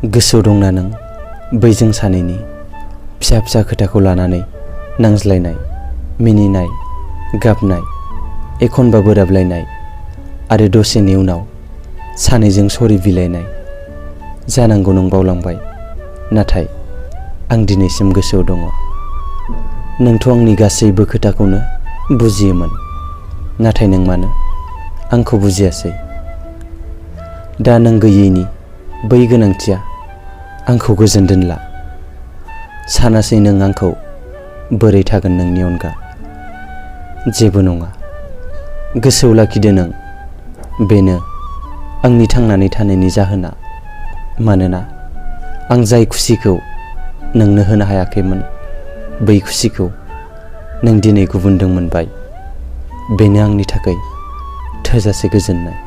गोसोआव दंना नों बैजों सानैनि फिसा फिसा खोथाखौ लानानै नांज्लायनाय, मिनिनाय, गाबनाय, एखनबा बोराबलायनाय आरो दसेनि उनाव सानैजों सरि बिलायनाय। जानांगौ नों बावलांबाय, नाथाय आं दिनैसिम गोसोआव दङ। नोंथ' आंनि गासैबो खोथाखौनो बुजियोमोन, नाथाय नों मानो आंखौ बुजियासै? दा नों गैयैनि बै गोनांथिया आंखौ गोजोन दोनला। सानासै नों आंखौ बोरै थागोन नोंनि अनगा। जेबो नङा, गोसोआव लाखिदो नों, बेनो आंनि थांनानै थानायनि जाहोना। मानोना आं जाय खुसिखौ नोंनो होनो हायाखैमोन, बै खुसिखौ नों दिनै गुबुनजों मोनबाय। बेनो आंनि थाखाय थोजासे गोजोननाय।